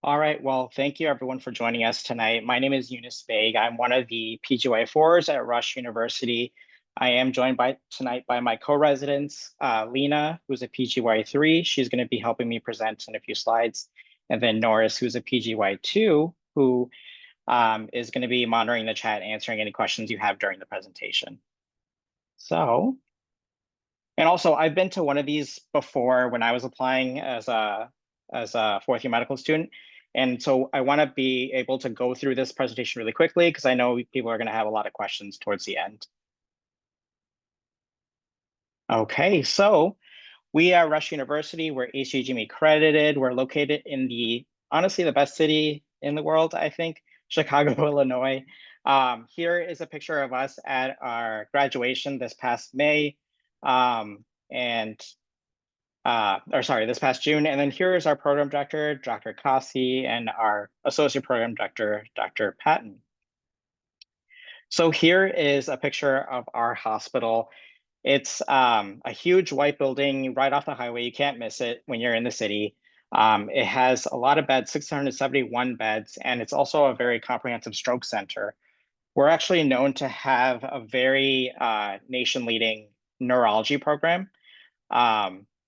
All right. Well, thank you everyone for joining us tonight. My name is Eunice Baig. I'm one of the PGY4s at Rush University. I am joined tonight by my co-residents, Lena, who's a PGY3. She's going to be helping me present in a few slides. And then Norris, who's a PGY2, who is going to be monitoring the chat, answering any questions you have during the presentation. And also I've been to one of these before when I was applying as a fourth year medical student. And so I want to be able to go through this presentation really quickly because I know people are going to have a lot of questions towards the end. Okay, so we are Rush University. We're HGME accredited. We're located in honestly, the best city in the world, I think, Chicago, Illinois. Here is a picture of us at our graduation this past May. This past June. And then here is our program director, Dr. Kasi, and our associate program director, Dr. Patton. So here is a picture of our hospital. It's a huge white building right off the highway. You can't miss it when you're in the city. It has a lot of beds, 671 beds, and it's also a very comprehensive stroke center. We're actually known to have a very nation-leading neurology program.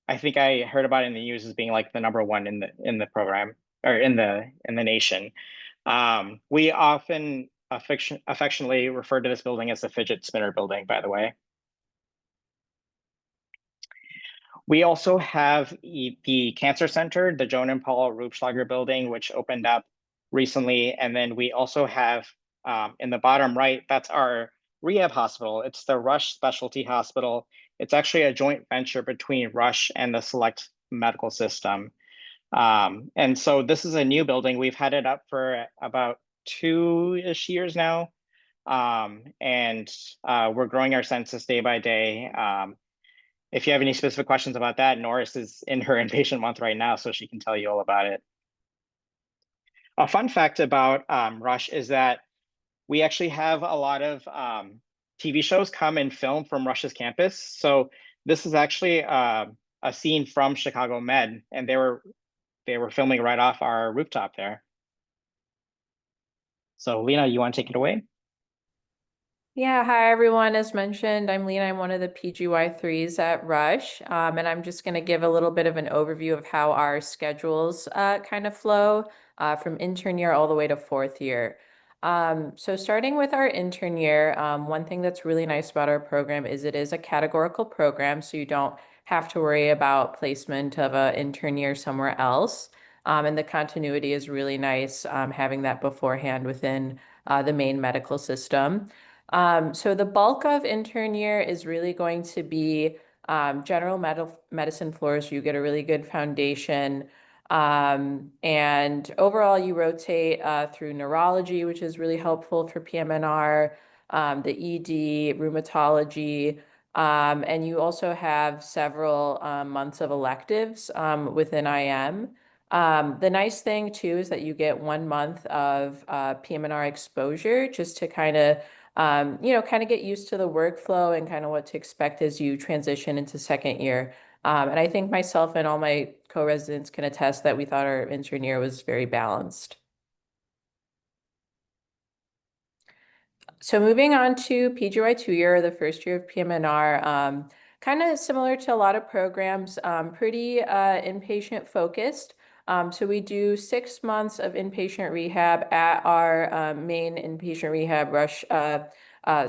I think I heard about it in the news as being like the #1 in the program or in the nation. We often affectionately refer to this building as the fidget spinner building, by the way. We also have the Cancer Center, the Joan and Paul Rupschlager building, which opened up recently. And then we also have in the bottom right, that's our rehab hospital. It's the Rush Specialty Hospital. It's actually a joint venture between Rush and the Select Medical System. And so this is a new building. We've had it up for about 2-ish years now. And we're growing our census day by day. If you have any specific questions about that, Norris is in her inpatient month right now, so she can tell you all about it. A fun fact about Rush is that we actually have a lot of TV shows come and film from Rush's campus. So this is actually a scene from Chicago Med, and they were filming right off our rooftop there. So Lena, you want to take it away? Yeah, hi everyone. As mentioned, I'm Lena. I'm one of the PGY3s at Rush, and I'm just going to give a little bit of an overview of how our schedules kind of flow from intern year all the way to fourth year. So starting with our intern year, one thing that's really nice about our program is it is a categorical program, so you don't have to worry about placement of an intern year somewhere else. And the continuity is really nice, having that beforehand within the main medical system. So the bulk of intern year is really going to be general medicine floors. You get a really good foundation. And overall, you rotate through neurology, which is really helpful for PM&R, the ED, rheumatology, and you also have several months of electives within IM. The nice thing too is that you get 1 month of PM&R exposure just to kind of kind of get used to the workflow and kind of what to expect as you transition into second year. And I think myself and all my co-residents can attest that we thought our intern year was very balanced. So moving on to PGY 2-year, the first year of PM&R, kind of similar to a lot of programs, pretty inpatient focused. So we do 6 months of inpatient rehab at our main inpatient rehab Rush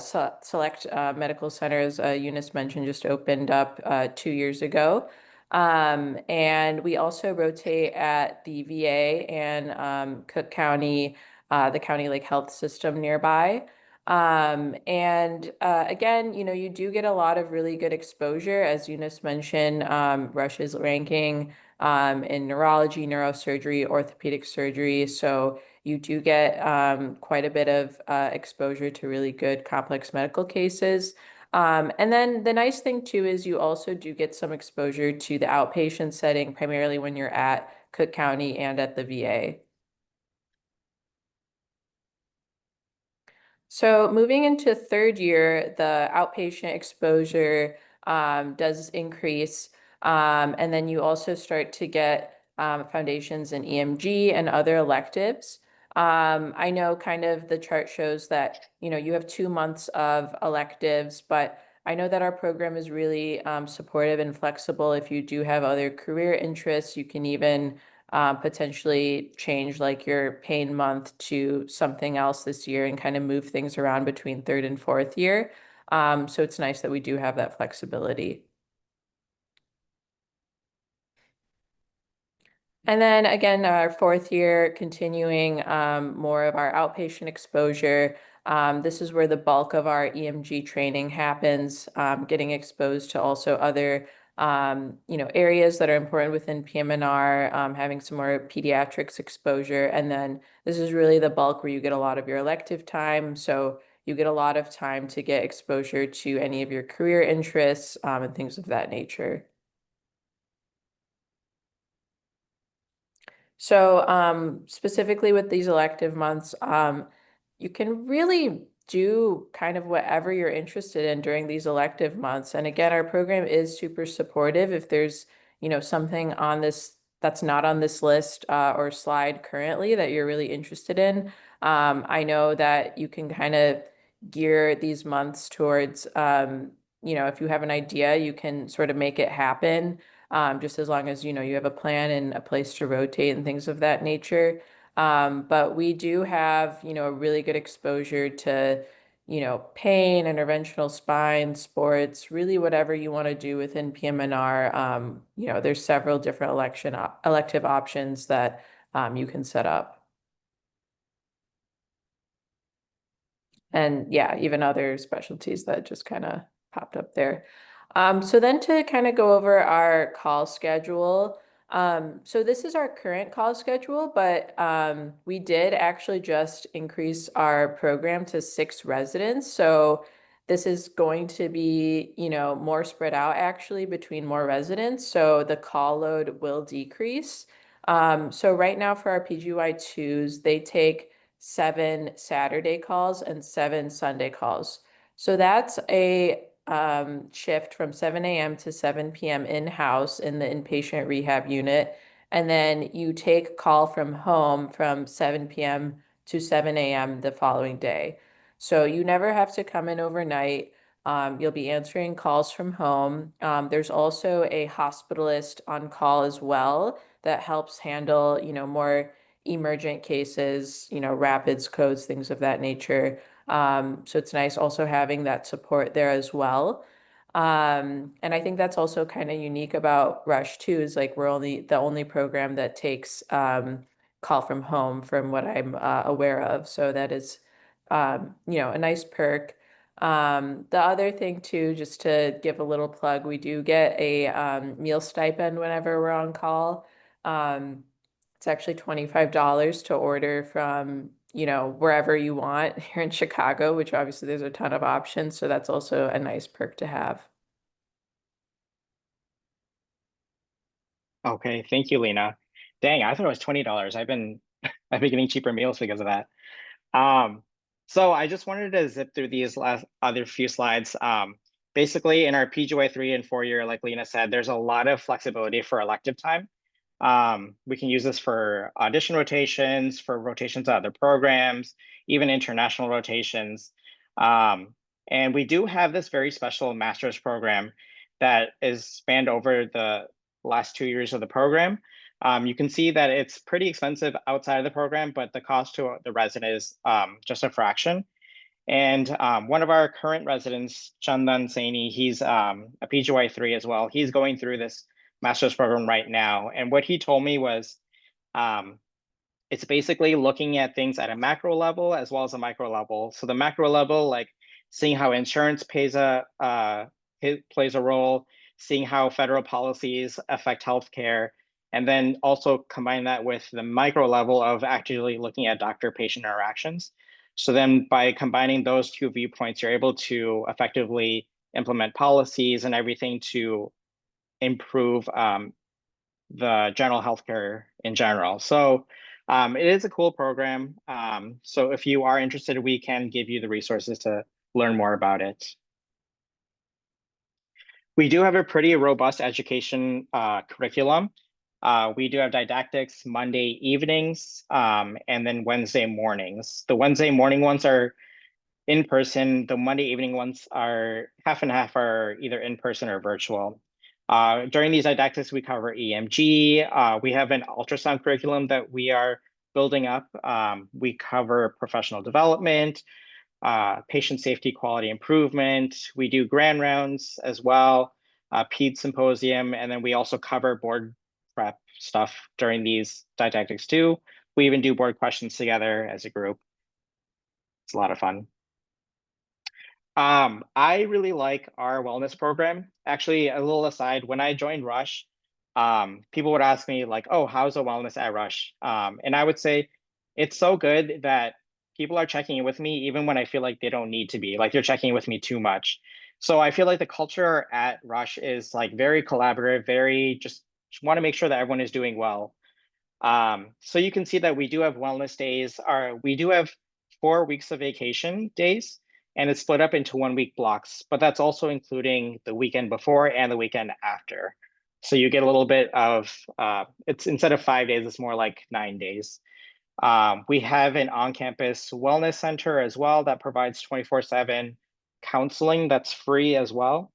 Select Medical Centers. Eunice mentioned just opened up 2 years ago. And we also rotate at the VA and Cook County, the County Lake Health System nearby. And again, you do get a lot of really good exposure. As Eunice mentioned, Rush's ranking in neurology, neurosurgery, orthopedic surgery. So you do get quite a bit of exposure to really good complex medical cases. And then the nice thing too is you also do get some exposure to the outpatient setting, primarily when you're at Cook County and at the VA. So moving into third year, the outpatient exposure does increase. And then you also start to get foundations in EMG and other electives. I know kind of the chart shows that, you have 2 months of electives, but I know that our program is really supportive and flexible. If you do have other career interests, you can even potentially change like your pain month to something else this year and kind of move things around between third and fourth year. So it's nice that we do have that flexibility. And then again, our fourth year, continuing more of our outpatient exposure. This is where the bulk of our EMG training happens, getting exposed to also other areas that are important within PM&R, having some more pediatrics exposure. And then this is really the bulk where you get a lot of your elective time. So you get a lot of time to get exposure to any of your career interests and things of that nature. So specifically with these elective months, you can really do kind of whatever you're interested in during these elective months. And again, our program is super supportive. If there's, something on this that's not on this list or slide currently that you're really interested in, I know that you can kind of gear these months towards, if you have an idea, you can sort of make it happen just as long as, you have a plan and a place to rotate and things of that nature. But we do have, a really good exposure to, pain, interventional spine, sports, really whatever you want to do within PM&R. There's several different elective options that you can set up. And yeah, even other specialties that just kind of popped up there. So then to kind of go over our call schedule. So this is our current call schedule, but we did actually just increase our program to 6 residents. So this is going to be, more spread out actually between more residents. So the call load will decrease. So right now for our PGY2s, they take 7 Saturday calls and 7 Sunday calls. So that's a shift from 7 a.m. to 7 p.m. in-house in the inpatient rehab unit. And then you take call from home from 7 p.m. to 7 a.m. the following day. So you never have to come in overnight. You'll be answering calls from home. There's also a hospitalist on call as well that helps handle, more emergent cases, rapids, codes, things of that nature. So it's nice also having that support there as well. And I think that's also kind of unique about Rush too, is like we're the only program that takes call from home from what I'm aware of. So that is, a nice perk. The other thing too, just to give a little plug, we do get a meal stipend whenever we're on call. Um, it's actually $25 to order from, wherever you want here in Chicago, which obviously there's a ton of options. So that's also a nice perk to have. Okay, thank you, Lena. Dang, I thought it was $20. I've been getting cheaper meals because of that. Um, so I just wanted to zip through these last other few slides. Basically, in our PGY 3 and 4 year, like Lena said, there's a lot of flexibility for elective time. We can use this for audition rotations, for rotations to other programs, even international rotations. And we do have this very special master's program that is spanned over the last 2 years of the program. You can see that it's pretty expensive outside of the program, but the cost to the resident is just a fraction. And one of our current residents, Chandan Saini, he's a PGY 3 as well. He's going through this master's program right now. And what he told me was um, it's basically looking at things at a macro level as well as a micro level. So the macro level, like seeing how insurance plays a role, seeing how federal policies affect healthcare, and then also combine that with the micro level of actually looking at doctor-patient interactions. So then by combining those two viewpoints, you're able to effectively implement policies and everything to improve the general healthcare in general. So it is a cool program. So if you are interested, we can give you the resources to learn more about it. We do have a pretty robust education curriculum. We do have didactics Monday evenings, and then Wednesday mornings. The Wednesday morning ones are in person. The Monday evening ones are half and half, are either in person or virtual. During these didactics, we cover EMG. We have an ultrasound curriculum that we are building up. We cover professional development, patient safety, quality improvement. We do grand rounds as well, PED symposium, and then we also cover board prep stuff during these didactics too. We even do board questions together as a group. It's a lot of fun. I really like our wellness program. Actually, a little aside, when I joined Rush, people would ask me like, "Oh, how's the wellness at Rush?" And I would say it's so good that people are checking in with me even when I feel like they don't need to be. Like they're checking in with me too much. So I feel like the culture at Rush is like very collaborative, very just want to make sure that everyone is doing well. So you can see that we do have wellness days. We do have 4 weeks of vacation days, and it's split up into 1 week blocks, but that's also including the weekend before and the weekend after. So you get a little bit of, it's instead of 5 days, it's more like 9 days. We have an on-campus wellness center as well that provides 24/7 counseling that's free as well.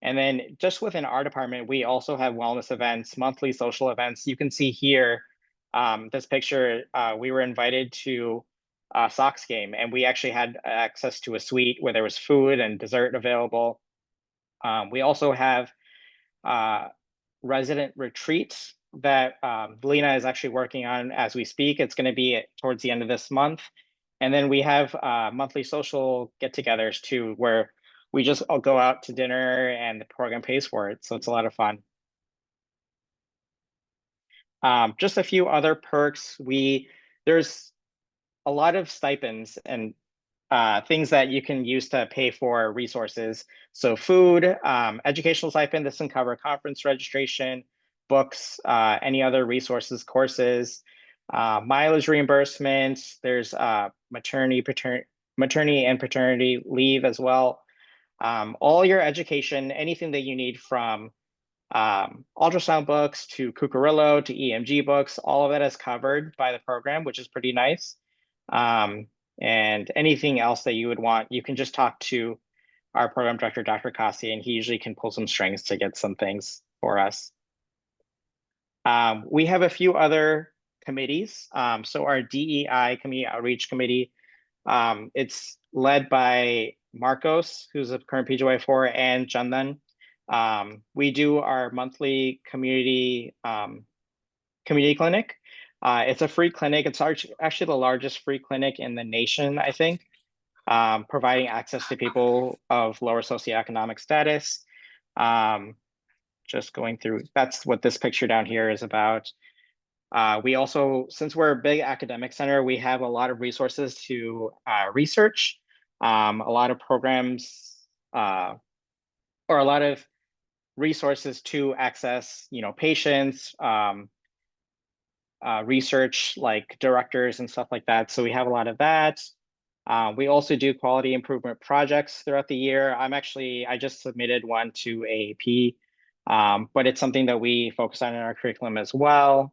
And then just within our department, we also have wellness events, monthly social events. You can see here, this picture, we were invited to a Sox game, and we actually had access to a suite where there was food and dessert available. We also have resident retreats that Lena is actually working on as we speak. It's going to be towards the end of this month. And then we have monthly social get-togethers too, where we just all go out to dinner and the program pays for it. So it's a lot of fun. Just a few other perks. There's a lot of stipends and things that you can use to pay for resources. So food, educational stipend, this can cover conference registration, books, any other resources, courses, mileage reimbursements. There's maternity and paternity leave as well. All your education, anything that you need from ultrasound books to Cucarillo to EMG books, all of that is covered by the program, which is pretty nice. And anything else that you would want, you can just talk to our program director, Dr. Kasi, and he usually can pull some strings to get some things for us. We have a few other committees. So our DEI, Community Outreach Committee, it's led by Marcos, who's a current PGY4, and Chandan. We do our monthly community clinic. It's a free clinic. It's actually the largest free clinic in the nation, I think, providing access to people of lower socioeconomic status. Just going through, that's what this picture down here is about. We also, since we're a big academic center, we have a lot of resources to research, a lot of programs, or a lot of resources to access, patients, research like directors and stuff like that. So we have a lot of that. We also do quality improvement projects throughout the year. I just submitted one to AAP, but it's something that we focus on in our curriculum as well.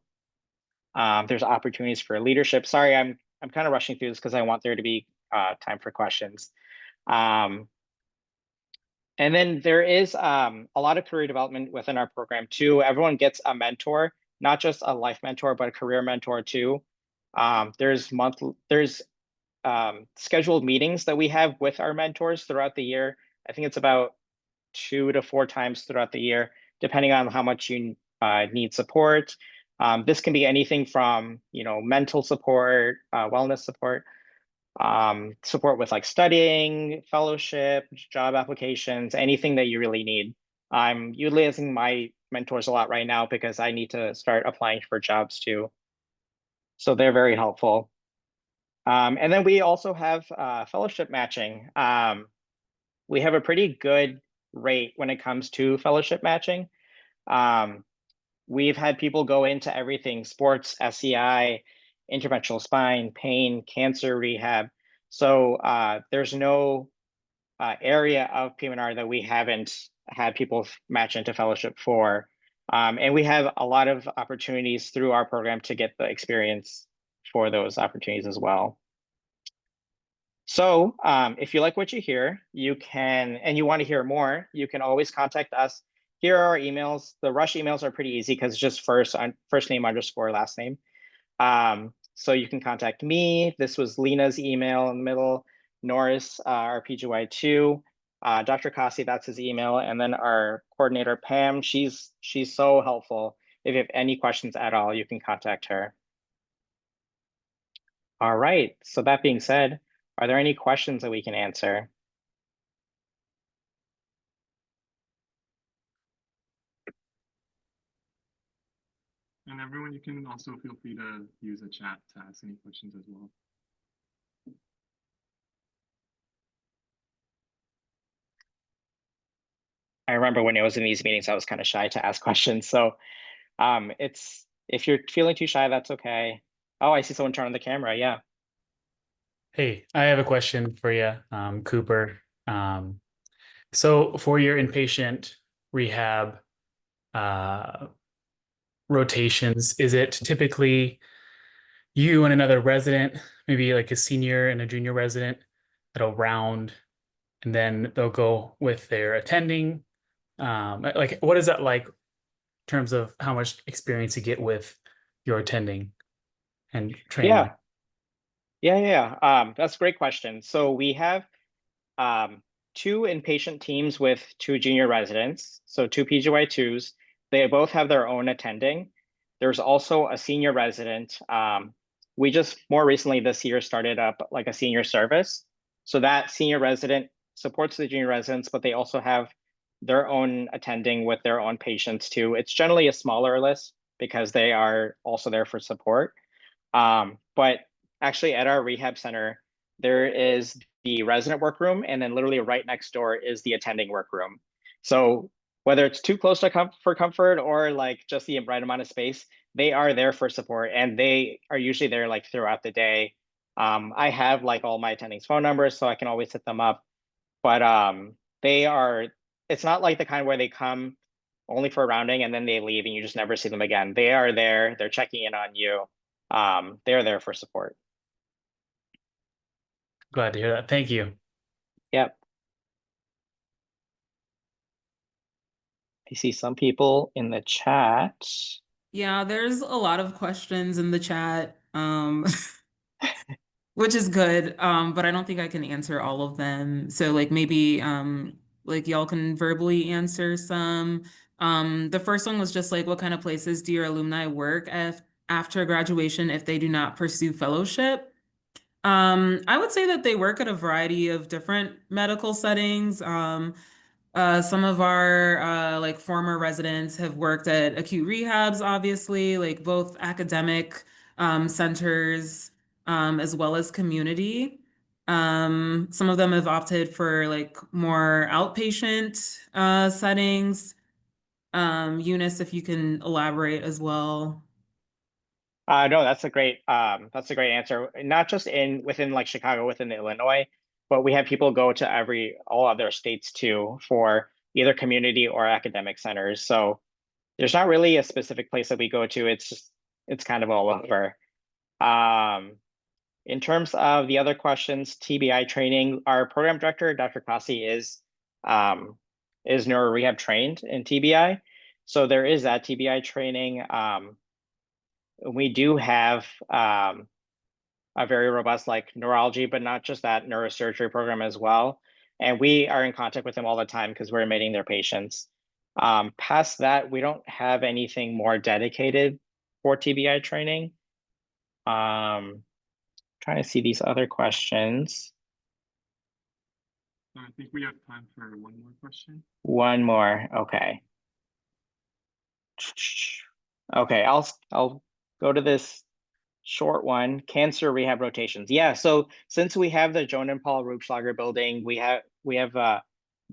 There's opportunities for leadership. Sorry, I'm kind of rushing through this because I want there to be time for questions. And then there is a lot of career development within our program too. Everyone gets a mentor, not just a life mentor, but a career mentor too. There's scheduled meetings that we have with our mentors throughout the year. I think it's about 2 to 4 times throughout the year, depending on how much you need support. This can be anything from, mental support, wellness support, support with like studying, fellowship, job applications, anything that you really need. I'm utilizing my mentors a lot right now because I need to start applying for jobs too. So they're very helpful. And then we also have fellowship matching. We have a pretty good rate when it comes to fellowship matching. We've had people go into everything: sports, SCI, interventional spine, pain, cancer rehab. So there's no area of PM&R that we haven't had people match into fellowship for. And we have a lot of opportunities through our program to get the experience for those opportunities as well. So if you like what you hear, you can, and you want to hear more, you can always contact us. Here are our emails. The Rush emails are pretty easy because it's just first name underscore last name. So you can contact me. This was Lena's email in the middle. Norris, our PGY2. Dr. Kasi, that's his email. And then our coordinator, Pam, she's so helpful. If you have any questions at all, you can contact her. All right, so that being said, are there any questions that we can answer? And everyone, you can also feel free to use a chat to ask any questions as well. I remember when I was in these meetings, I was kind of shy to ask questions. So it's, if you're feeling too shy, that's okay. Oh, I see someone turn on the camera. Yeah. Hey, I have a question for you, Cooper. So for your inpatient rehab rotations, is it typically you and another resident, maybe like a senior and a junior resident, that'll round, and then they'll go with their attending? Like, what is that like in terms of how much experience you get with your attending and training? Yeah. That's a great question. So we have two inpatient teams with two junior residents, so two PGY2s. They both have their own attending. There's also a senior resident. We just more recently this year started up like a senior service. So that senior resident supports the junior residents, but they also have their own attending with their own patients too. It's generally a smaller list because they are also there for support. But actually at our rehab center, there is the resident workroom, and then literally right next door is the attending workroom. So whether it's too close to for comfort or like just the right amount of space, they are there for support, and they are usually there like throughout the day. I have like all my attendings phone numbers, so I can always hit them up. But they are, it's not like the kind where they come only for rounding and then they leave and you just never see them again. They are there, they're checking in on you. They're there for support. Glad to hear that. Thank you. Yep. I see some people in the chat. Yeah, there's a lot of questions in the chat, which is good, but I don't think I can answer all of them. So like maybe like y'all can verbally answer some. The first one was just like, what kind of places do your alumni work after graduation if they do not pursue fellowship? I would say that they work at a variety of different medical settings. Some of our like former residents have worked at acute rehabs, obviously, like both academic centers as well as community. Some of them have opted for like more outpatient settings. Eunice, if you can elaborate as well. No, that's a great answer. Not just within like Chicago, within Illinois, but we have people go to all other states too for either community or academic centers. So there's not really a specific place that we go to. It's kind of all over. In terms of the other questions, TBI training, our program director, Dr. Kasi, is neuro rehab trained in TBI. So there is that TBI training. We do have a very robust like neurology, but not just that, neurosurgery program as well. And we are in contact with them all the time because we're admitting their patients. Past that, we don't have anything more dedicated for TBI training. Trying to see these other questions. I think we have time for one more question. One more, okay. Okay, I'll go to this short one. Cancer rehab rotations. Yeah, so since we have the Joan and Paul Rubschlager building, we have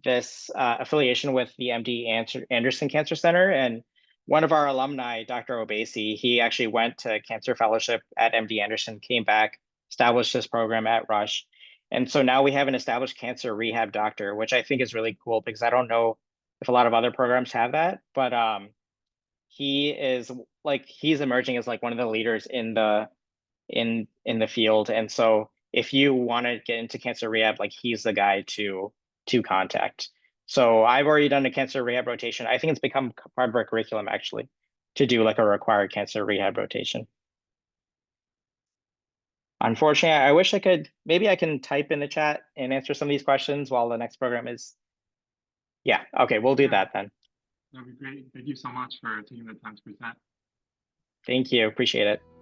this affiliation with the MD Anderson Cancer Center, and one of our alumni, Dr. Obasi, he actually went to cancer fellowship at MD Anderson, came back, established this program at Rush. And so now we have an established cancer rehab doctor, which I think is really cool because I don't know if a lot of other programs have that, but he is like, he's emerging as like one of the leaders in the field. And so if you want to get into cancer rehab, like he's the guy to contact. So I've already done a cancer rehab rotation. I think it's become part of our curriculum actually to do like a required cancer rehab rotation. Unfortunately, I wish I could, maybe I can type in the chat and answer some of these questions while the next program is. Yeah, okay, we'll do that then. That'd be great. Thank you so much for taking the time to present. Thank you, appreciate it.